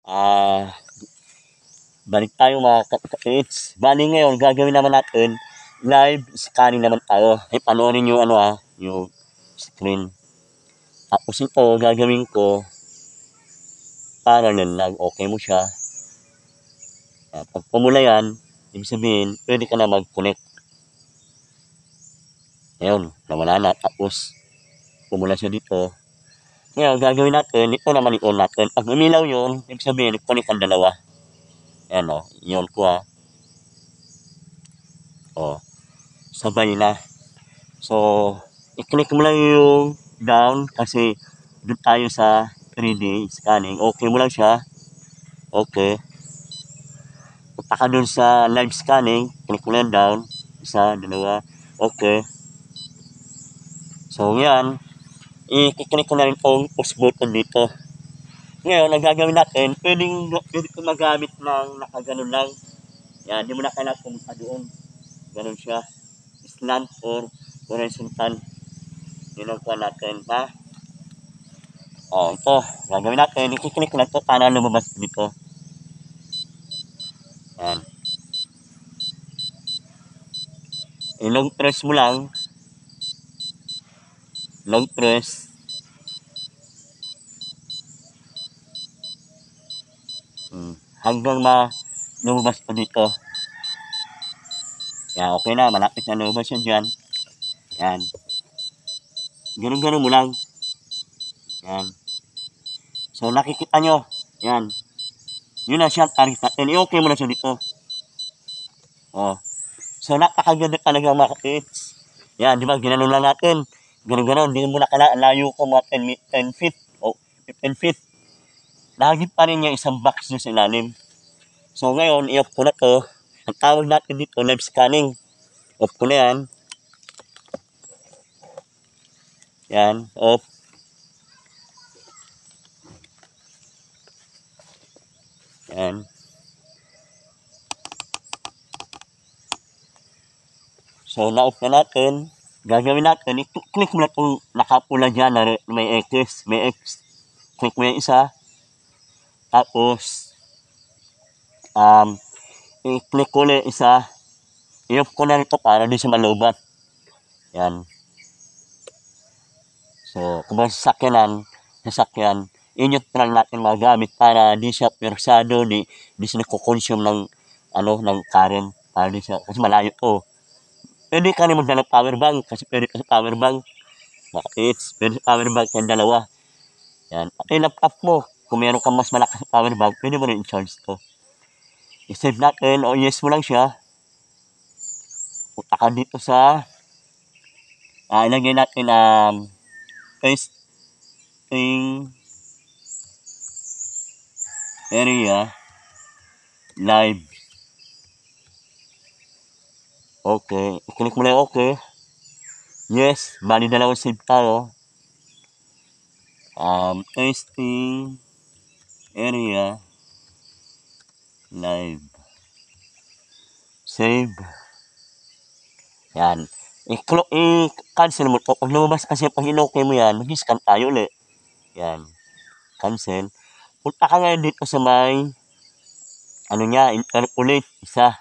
Ah, Balik tayo mga kapits. Bali ngayon, gagawin naman natin, live scanning naman tayo. Panoorin yung yung screen. Tapos ito, gagawin ko, parallel lang, okay mo siya. Pag pumula yan, ibig sabihin, pwede ka na mag-connect. Ngayon, nawala na. Tapos, pumula siya dito. Ngayon, gagawin natin, ito naman i-on natin. Pag umilaw yun, ibig sabihin, connect ang dalawa. Ayan o, i-on ko sabay na. So, i-click mo lang yung down kasi doon tayo sa 3D scanning. Okay mo lang siya. Okay. Punta ka doon sa live scanning. Click mo lang down. Isa, dalawa. Okay. So, yan. I-click ko na rin yung push button dito. Ngayon, ang gagawin natin, pwede ko magamit ng nakaganon lang. Yan, hindi mo na kailangan pumunta doon. Ganon siya. Slant or horizontal. Yun ang kuha natin, ha? Ito, gagawin natin. I-click ko na ito para lumabas dito. Yan. I-long press mo lang. Long press. Hanggang lumabas pa dito. Yan, okay na. Malapit na lumabas yan dyan. Yan. Ganun-ganun mo lang. Yan. So, nakikita nyo. Yan. Yun na siya. Target natin. I-okay mo na siya dito. So, napakaganda talaga mga kapits. Yan, di ba? Ginanon lang natin. Ganun-ganun. Hindi mo na kailangan. Layo ko mga 10 feet. 15 feet. Lagi pa rin yung isang box nyo sa ilalim. So, ngayon, i-off ko na to. Ang tawag natin dito, live scanning. Off ko na yan. Yan, off. Yan. So, na-off na natin. Gagawin natin, i-click mo na itong nakapula dyan na may X. May X. Click mo yung isa. Tapos, i-click ko na yung isa. I-off ko na ito para di siya malubat. Yan. So, kung may sasakyan, i-neutral natin magamit para di siya persado, di siya nagko-consume ng current. Para di siya, kasi malayo to. Pwede ka rin magdala ng power bank, kasi pwede ka sa power bank. Pwede sa power bank yung dalawa. Yan. At yung laptop mo, kung meron kang mas malakas sa power bank, pwede mo rin i-charge to. I-save natin, o yes mo lang siya. Punta ka dito sa, ilagay natin testing area live. Okay. I-click mo lang okay. Yes. Bali dalawang save tayo. Testing area live. Save. Yan. I-cancel mo to. Pag lumabas kasi pag in-okay mo yan, mag-scan tayo ulit. Yan. Cancel. Punta ka ngayon dito sa may interpolate. Isa.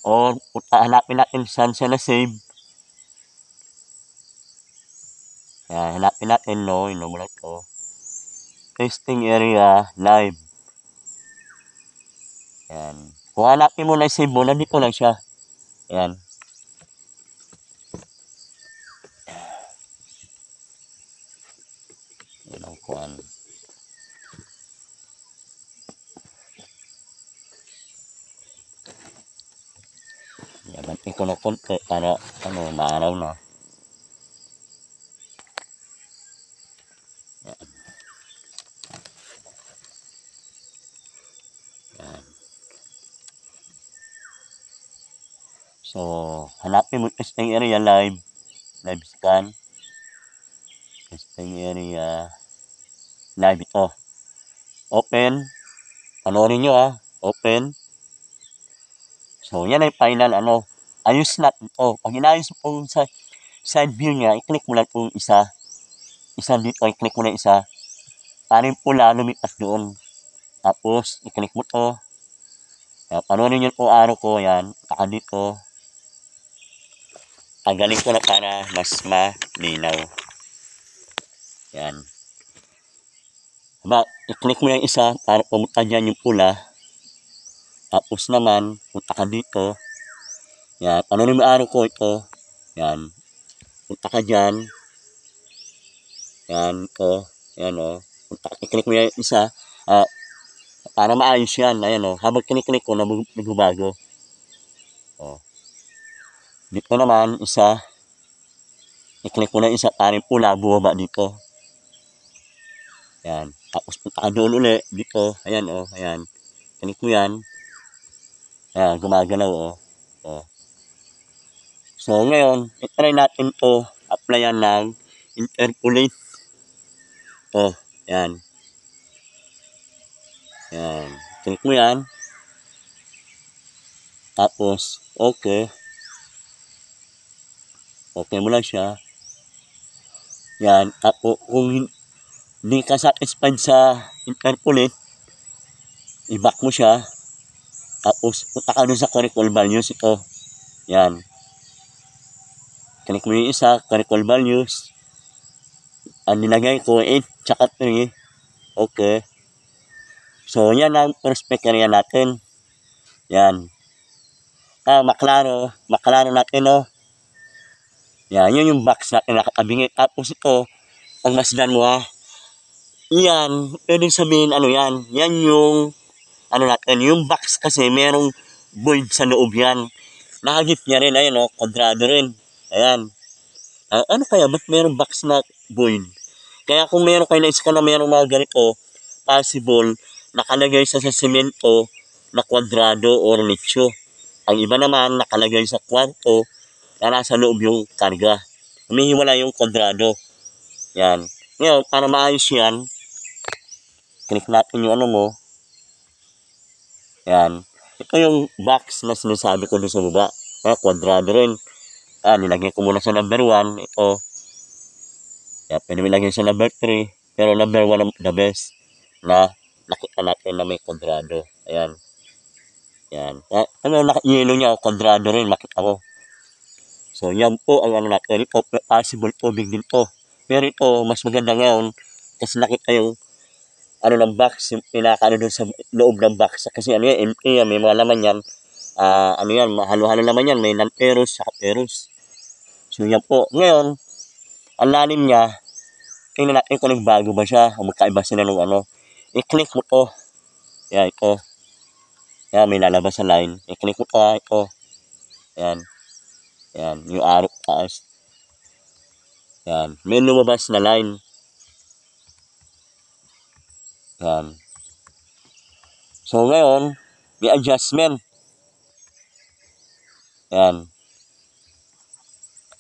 O hanapin natin saan siya na-save. Yan. Hanapin natin, mula ito. Testing area live. Yan. Kung hanapin mo na save mo, nandito lang siya. Yan. Yan ang kuhan. Yan. Bantin ko na konti para maaraw na. Yan. Yan. So, hanapin mo testing area live scan. Testing area live ito. Open. Panoorin nyo Open. So, yan ay final ayos na ito. Pag inayos mo sa side view niya, i-click mo lang itong isa. Isa dito, i-click mo na isa. Para yung pula, lumipas doon. Tapos, i-click mo to. Yan, panoorin nyo po araw ko, yan. Taka dito. Tanggalin ko na para mas malinaw. Yan. Diba, i-click mo yung isa para pumunta dyan yung pula. Tapos naman, punta ka dito. Yan, panoorin mo araw ko ito. Yan. Punta ka dyan. Yan, ito. Yan, o. I-click mo yung isa. Para maayos yan. Ayan, o. Habang kiniklik ko, nagbabago. O. Dito naman, isa. I-click mo na isa para yung pula, bumaba dito. Yan. Tapos punta ka doon ulit. Dito. Ayan, o. Ayan. Click mo yan. Ayan, gumagalaw, o. O. So, ngayon, itry natin to applyan ng interpolate. O. Yan. Yan. Click mo yan. Tapos, okay. Okay mo lang siya. Yan. Tapos, kung hindi ka satisfied sa interpolate, i-back mo siya. Tapos, punta ka dun sa correctable values. Ito. Yan. Click mo yung isa, correctable values. Ang nilagay ko, 8, tsaka 3. Okay. So, yan ang prospect area natin. Yan. Maklaro natin, no? Yan, yun yung box natin nakatabingi. Tapos ito, ang masdan mo, yan, pwedeng sabihin, ano yan, yan yung, ano natin, yung box kasi merong void sa loob yan. Nakagip niya rin, ayun, no? Kwadrado rin. Ayan. Ano kaya, ba't merong box na void? Kaya kung meron kayo naisip ka na merong mga ganito, possible, nakalagay sa semento na kwadrado or nicho. Ang iba naman, nakalagay sa kwarto na nasa loob yung karga. Humihiwala yung kwadrado. Yan. Ngayon, para maayos yan, click natin yung ano mo. Yan. Ito yung box na sinasabi ko doon sa baba. Kwadrado rin. Nilagay ko muna sa number 1. Ito. Yan, pwede nilagay sa number 3. Pero number 1 ang the best na nakita natin na may kwadrado. Ayan. Yan. Ano, yellow niya, kwadrado rin, makita ko. So, yan po ang ano natin. Ito, possible tubig din to. Pero ito, mas maganda ngayon kasi nakita yung ano ng box, yung pinaka ano dun sa loob ng box. Kasi ano yan, empty yan, may mga laman yan. Ano yan, halo-halo naman yan, may non-ferrous, saka ferrous. So, yan po. Ngayon, ang lalim niya, tingnan natin kung nagbago ba siya o magkaiba sila ng ano. I-click mo to. Yan, ito. Yan, may lalabas sa line. I-click mo to, ito. Yan. Yan, yung arrow taas. Yan, may lumabas na line. Yan. So, ngayon, may adjustment. Yan.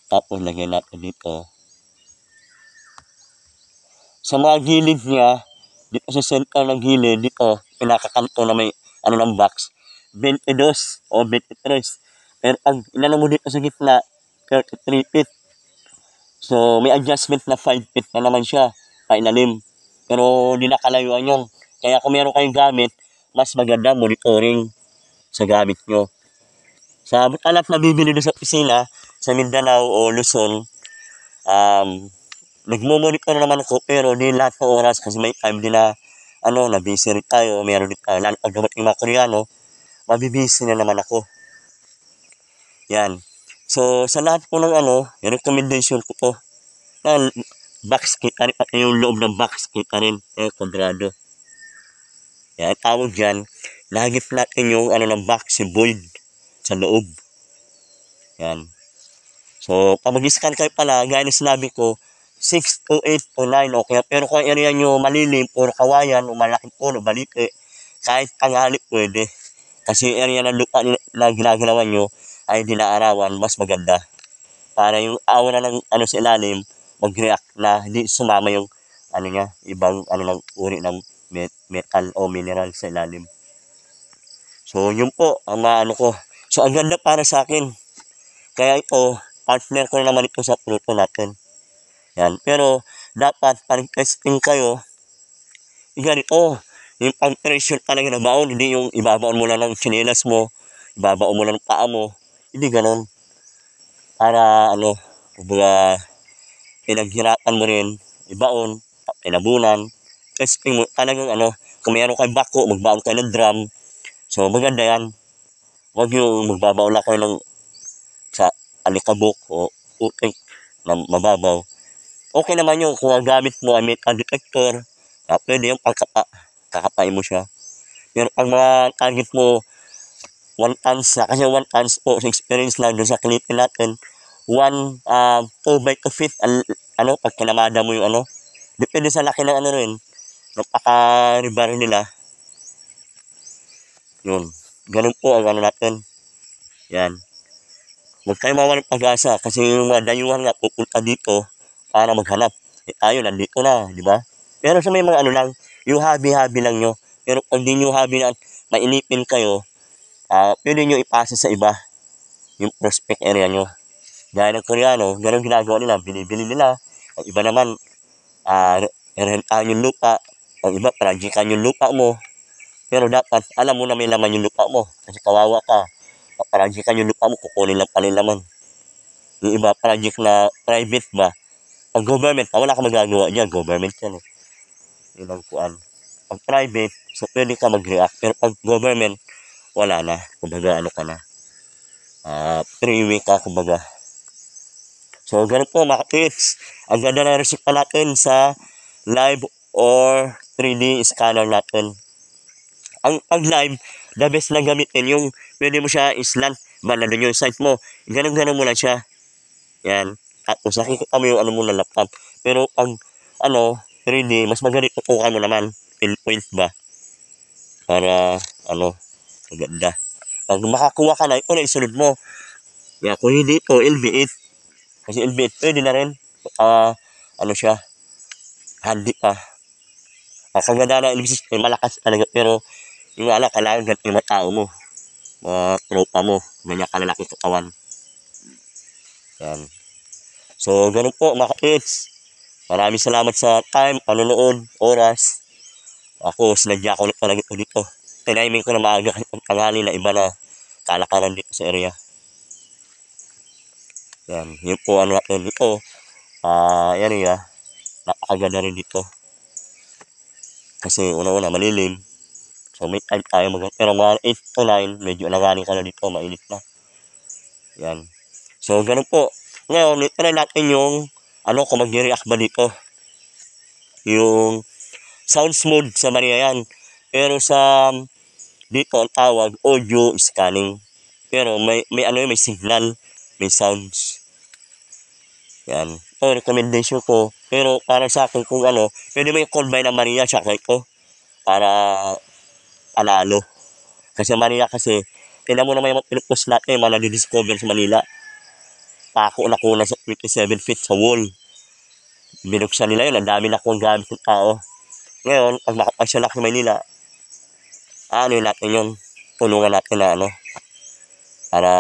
Tapos, lagyan natin dito. Sa mga gilid niya, dito sa center ng gilid, dito, pinakakanto na may, ano ng box, 22 o 23. Pero pag inano mo dito sa gitna, 33 feet. So, may adjustment na 5 feet na naman siya, pailalim. Pero, di nakalayuan yun. Kaya kung meron kayong gamit, mas maganda monitoring sa gamit nyo. Sa alat na bibili doon sa opisina, sa Mindanao o Luzon, nagmo-monitor naman ako, pero di lahat ng oras kasi may time din na, na busy rin tayo, meron din tayo. Lalo pag dumating mga Koreano, mabibisi na naman ako. Yan. So, sa lahat po ng yung recommendation ko po, box kit, yung loob ng box kit rin, kwadrado. Yan, tawag dyan, nahagip natin yung ng box, yung void sa loob. Yan. So, pag mag-scan kayo pala, gaya na sinabi ko, 6 to 8 to 9, okay. Pero kung area nyo malilim, puro kawayan, o malaking puno, balite, kahit tanghali pwede. Kasi area ng lupa na ginagalawan nyo ay dinaarawan, mas maganda. Para yung aura ng sa ilalim, mag-react na hindi sumama yung niya, ibang ng uri ng metal o mineral sa ilalim. So, yun po ang ko. So, ang ganda para sa akin. Kaya ito, partner ko na naman ito sa produkto natin. Yan. Pero, dapat, pag testing kayo, ganito, Yung pang-pressure talaga na baon, hindi yung ibabaon mo lang ng tsinelas mo, ibabaon mo lang ng paa mo. Hindi gano'n. Para ano, kumbaga, pinaghirapan mo rin, ibaon, pinabunan. Testing mo, talagang ano, kung meron kayong bako, magbaon kayo ng drum. So, maganda yan. Huwag yung magbabaon lang kayo ng sa alikabok o putik na mababaw. Okay naman yun kung ang gamit mo ay metal detector, pwede yung kakapain mo siya. Pero pag mga target mo 1 tons na, kasi 1 tons po sa experience lang doon sa kilipin natin, 2 by 2 feet, ano, pag kinamada mo yung ano, depende sa laki ng ano rin, napaka-ribar nila, yun. Ganun po ang ano natin, yan. Huwag kayo mawalan ng pag-asa kasi yung mga dayuhan nga pupunta dito para maghanap. Eh tayo, nandito na, di ba? Pero sa may mga ano lang, yung hobby-hobby lang nyo. Pero pag di nyo hobby na mainipin kayo, pwede nyo ipasa sa iba yung prospect area nyo. Gaya ng Koreano, ganun ginagawa nila, binibili nila. Ang iba naman, rentahan yung lupa. Ang iba, projectan yung lupa mo. Pero dapat, alam mo na may laman yung lupa mo. Kasi kawawa ka. Projectan yung lupa mo, kukunin lang pala yung laman. Yung iba, project na private ba? Pag government, wala ka magagawa dyan. Government yan eh. Yun ang kuan. Pag private, so pwede ka mag-react. Pero pag government, wala na. Kumbaga, ano ka na. Freeway ka, kumbaga. So, ganun po mga tips. Ang ganda na resulta natin sa live or 3D scanner natin. Ang pag live, the best na gamitin yung pwede mo siya islant. Ba, nandun yung site mo. Ganun-ganun mo lang siya. Yan. Tapos nakikita mo yung ano mo na laptop. Pero pag ano, 3D, mas magaling tutukan mo naman. Pinpoint ba? Para ano, maganda. Pag makakuha ka na, ito na isunod mo. Yan, kung hindi ito, LV8. Kasi LV8, pwede na rin. Ano siya, handy pa. Kaganda na LV6, malakas talaga. Pero yung ala, kailangan ganito yung mga tao mo. Mga tropa mo. Ganyan kalalaki katawan. Yan. So, ganun po mga kids. Maraming salamat sa time, panonood, oras. Ako, sinadya ko na talaga ito dito. Tiniming ko na maaga kasi ang tanghali na iba na kalakaran dito sa area. Yan, yun po ano natin dito. Yan nga, napakaganda rin dito. Kasi una-una, malilim. So, may time tayo pero mga 8 to 9, medyo nagaling ka na dito, mainit na. Yan. So, ganun po. Ngayon, try natin yung, kung mag-react ba dito. Yung sound smooth sa Maria yan. Pero sa dito ang tawag audio scanning. Pero may may signal, may sounds. Yan. Ito recommendation ko. Pero para sa akin kung pwede mo i-combine ng Maria tsaka ito para panalo. Kasi Maria kasi, tingnan mo naman yung pinupost natin, mga nadidiscover sa Manila. Pako na kuna sa 27 feet sa wall. Binuksan nila yun, ang dami na kung gamit ng tao. Ngayon, pag makapasya na sa Manila, natin yun, tulungan natin na para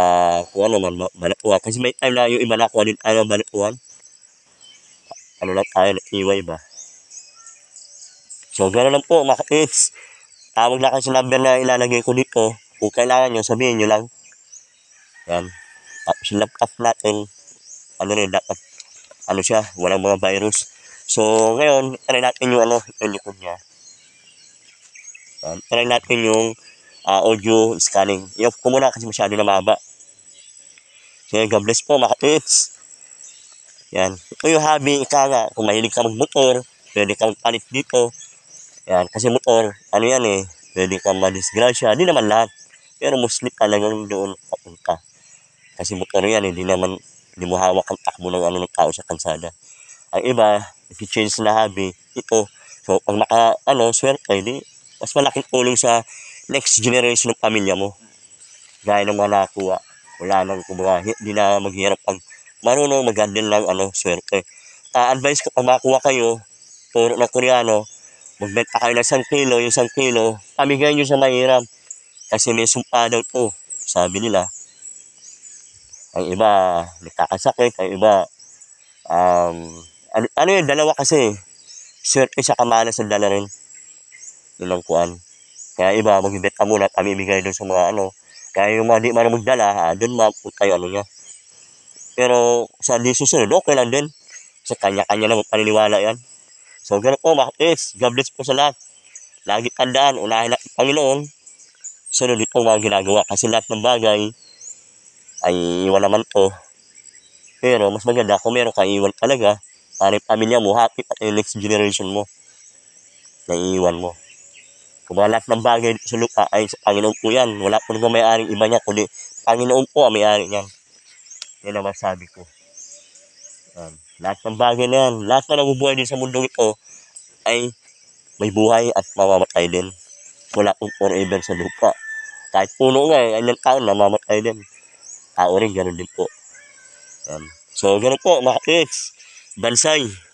kung balatuan. Kasi may time na yung iba nakuha din tayo balatuan. Lang tayo, nag-iway ba? So, gano'n lang po mga kids. Tawag na kayo sa number na ilalagay ko dito. Kung kailangan nyo, sabihin nyo lang. Yan. Tapos yung laptop natin, dapat, siya, walang mga virus. So, ngayon, try natin yung yung likod niya. Yan. Try natin yung audio scanning. I-off ko muna kasi masyado na mahaba. So, God bless po mga kids. Yan. Ito yung hobby, nga. Kung mahilig ka magmotor, pwede kang palit dito. Yan. Kasi motor, yan eh. Pwede kang madisgrasya. Hindi naman lahat. Pero mostly talagang doon papunta. Kasi motor yan, hindi mo hawak ang takbo ng ng tao sa kalsada. Ang iba, if you change na hobby, ito. So, pag swerte, mas malaking tulong sa next generation ng pamilya mo. Gaya ng mga nakuha. Wala nang, kumbaga, hindi na maghihirap pag marunong mag-handle lang, swerte. Advice ko, pag makakuha kayo, turo na Koreano, magbenta kayo ng 1 kilo, yung 1 kilo, pamigay nyo sa mahirap. Kasi may sumpa daw to, sabi nila. Ang iba, nakakasakit, ang iba, dalawa kasi, swerte sa kamalas ang dala rin. Yun ang kuan. Kaya iba, magbibenta muna at amibigay doon sa mga ano. Kaya yung mga di man magdala, doon mapunta yung ano niya. Pero sa di susunod, okay lang din. Sa kanya-kanya naman paniniwala yan. So, ganun po mga kapatid. God bless po sa lahat. Lagi tandaan, unahin natin ang Panginoon. Sunod ito mga ginagawa. Kasi lahat ng bagay ay iwan naman to. Pero mas maganda kung meron kang iwan talaga. Para yung pamilya mo, happy at yung next generation mo na iiwan mo. Kung mga lahat ng bagay sa lupa ay sa Panginoon po yan. Wala po naman may-aring iba niya, kundi Panginoon po ang may-ari niyan. Yan ang masabi ko. Yan. Lahat ng bagay na yan, lahat na nabubuhay din sa mundo ito ay may buhay at mamamatay din. Wala pong forever sa lupa. Kahit puno nga ay ilang taon na mamamatay din. Tao rin, ganun din po. Yan. So, ganun po mga kids. Bansay.